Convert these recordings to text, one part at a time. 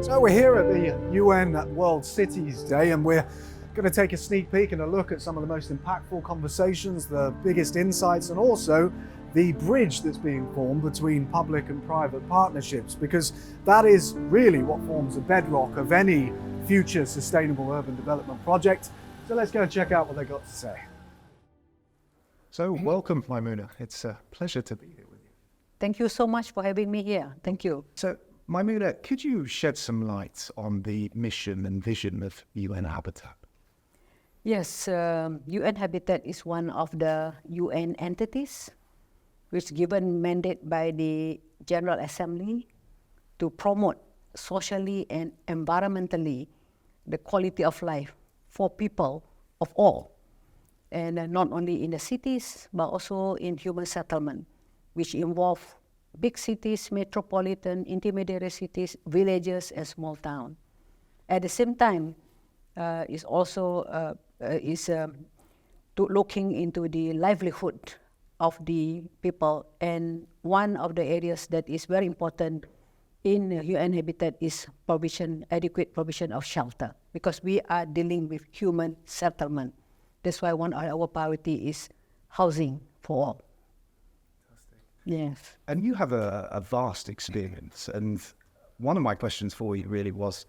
So we're here at the UN World Cities Day, and we're going to take a sneak peek and a look at some of the most impactful conversations, the biggest insights, and also the bridge that's being formed between public and private partnerships, because that is really what forms the bedrock of any future sustainable urban development project. So let's go and check out what they got to say. So welcome, Maimunah. It's a pleasure to be here with you. Thank you so much for having me here. Thank you. So Maimunah, could you shed some light on the mission and vision of UN Habitat? Yes, UN Habitat is one of the UN entities which given mandate by the General Assembly to promote socially and environmentally the quality of life for people of all, and not only in the cities but also in human settlement, which involve big cities, metropolitan, intermediate cities, villages, and small towns. At the same time, is also looking into the livelihood of the people. And one of the areas that is very important in UN Habitat is adequate provision of shelter, because we are dealing with human settlement. That's why one of our priority is housing for all. Yes. And you have a vast experience, and one of my questions for you really was,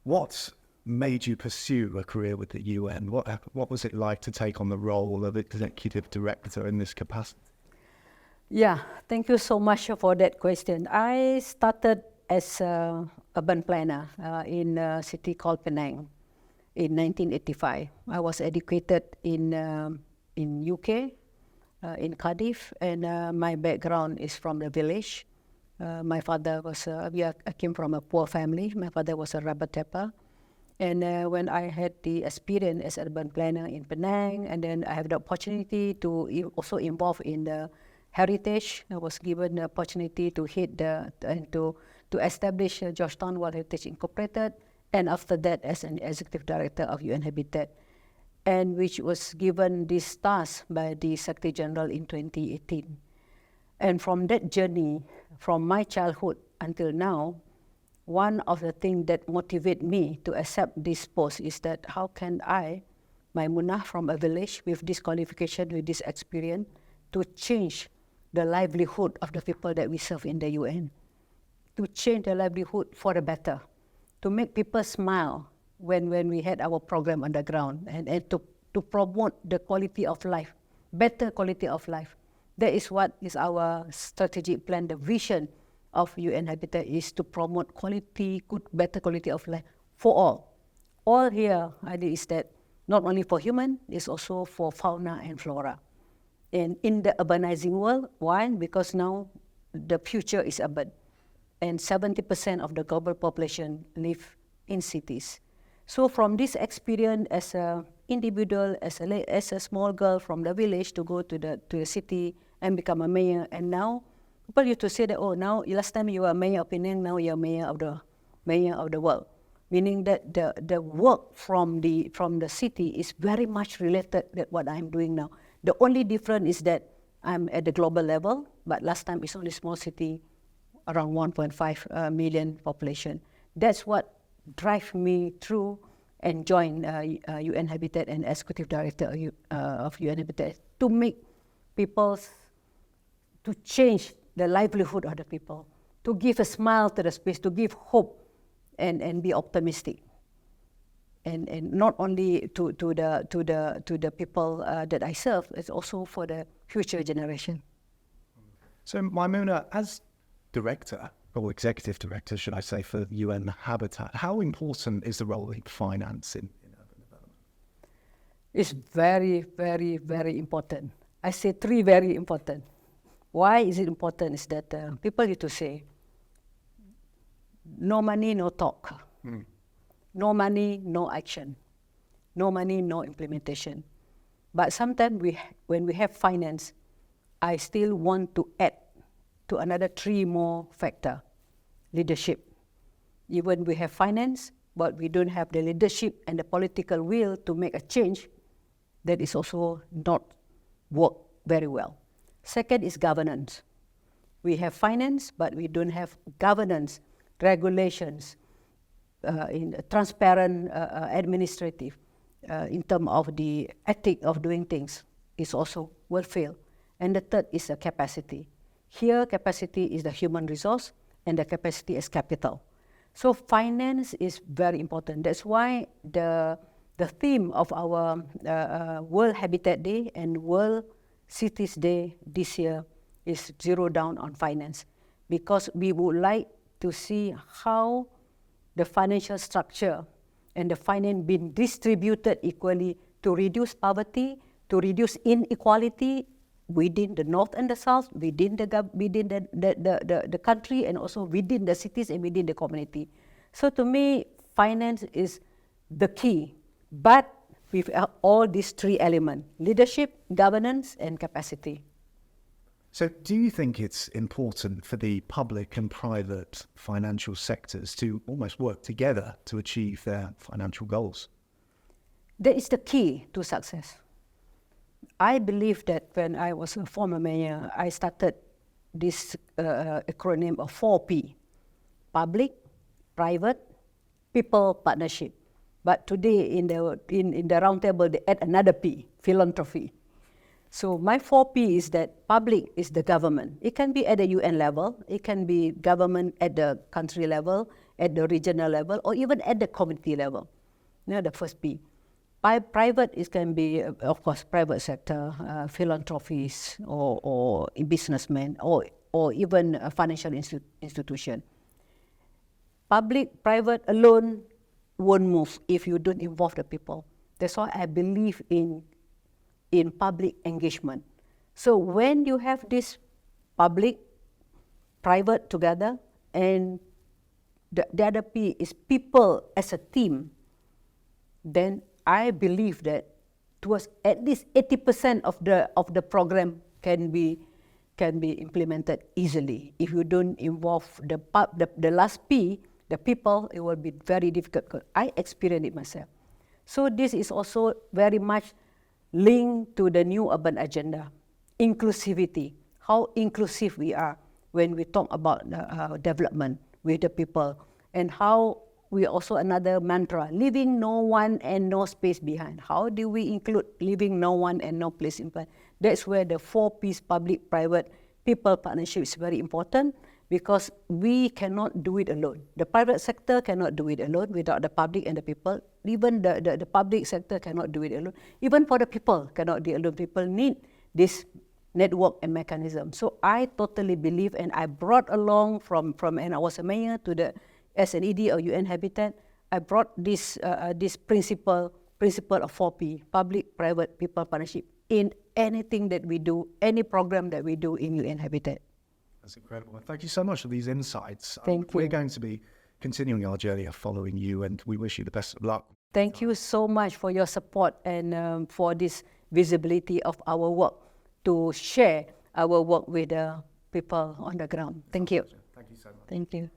what made you pursue a career with the UN? What was it like to take on the role of executive director in this capacity? Yeah, thank you so much for that question. I started as an urban planner in a city called Penang in 1985. I was educated in UK. In Cardiff, and my background is from the village. My father was, I came from a poor family. My father was a rubber tapper. And when I had the experience as urban planner in Penang, and then I have the opportunity to also involve in the heritage. I was given the opportunity to to establish Georgetown World Heritage Incorporated, and after that as an executive director of UN Habitat, and which was given this task by the Secretary General in 2018. And from that journey, from my childhood until now, one of the things that motivate me to accept this post is that how can I, Maimunah, from a village with this qualification, with this experience, to change the livelihood of the people that we serve in the UN, to change the livelihood for the better, to make people smile, when we had our program on the ground, and to promote the quality of life, better quality of life. That is what is our strategic plan. The vision of UN Habitat is to promote better quality of life for all. All here is that not only for human, it's also for fauna and flora. And in the urbanizing world, why? Because now the future is urban, and 70% of the global population live in cities. So from this experience as an individual, as a small girl from the village to go to the city and become a mayor, and now people used to say that, oh, now last time you were mayor of Penang, now you're mayor of the world, meaning that the work from the city is very much related to what I'm doing now. The only difference is that I'm at the global level, but last time it's only small city, around 1.5 million population. That's what drive me through and join UN Habitat and executive director of UN Habitat, to make people, to change the livelihood of the people, to give a smile to the space, to give hope and be optimistic, and not only to the people that I serve, it's also for the future generation. So Maimunah, as director, or executive director, should I say, for UN Habitat, how important is the role of finance in urban development? It's very, very, very important. I say three very important. Why is it important is that people used to say, no money, no talk. No money, no action. No money, no implementation. But sometimes when we have finance, I still want to add to another three more factor: leadership. Even we have finance, but we don't have the leadership and the political will to make a change, that is also not work very well. Second is governance. We have finance, but we don't have governance, regulations, in transparent administrative in terms of the ethic of doing things is also will fail. And the third is the capacity. Here, capacity is the human resource, and the capacity is capital. So finance is very important. That's why the theme of our World Habitat Day and World Cities Day this year is zero down on finance, because we would like to see how the financial structure and the finance being distributed equally to reduce poverty, to reduce inequality within the north and the south, within the country, and also within the cities and within the community. So to me, finance is the key, but with all these three elements: leadership, governance, and capacity. So do you think it's important for the public and private financial sectors to almost work together to achieve their financial goals? That is the key to success. I believe that when I was a former mayor, I started this acronym of 4P: public, private, people, partnership. But today in the round table, they add another P: philanthropy. So my 4P is that public is the government. It can be at the UN level, it can be government at the country level, at the regional level, or even at the community level. The first P. Private, it can be, of course, private sector, philanthropies, or businessmen, or even a financial institution. Public, private alone won't move if you don't involve the people. That's why I believe in public engagement. So when you have this public, private together, and the other P is people as a team, then I believe that towards at least 80% of the program can be implemented easily. If you don't involve the last P, the people, it will be very difficult. I experienced it myself. So this is also very much linked to the new urban agenda, inclusivity, how inclusive we are when we talk about development with the people, and how we also another mantra, leaving no one and no space behind. How do we include leaving no one and no place behind? That's where the 4Ps, public, private, people partnership is very important, because we cannot do it alone. The private sector cannot do it alone without the public and the people. Even the public sector cannot do it alone. Even for the people cannot do it alone. People need this network and mechanism. So I totally believe, and I brought along from and I was a mayor to the SNED or UN Habitat, I brought this principle of 4P, public, private, people partnership, in anything that we do, any program that we do in UN Habitat. That's incredible. Thank you so much for these insights. Thank you. We're going to be continuing our journey of following you, and we wish you the best of luck. Thank you so much for your support and for this visibility of our work, to share our work with the people on the ground. Thank you. Thank you so much. Thank you.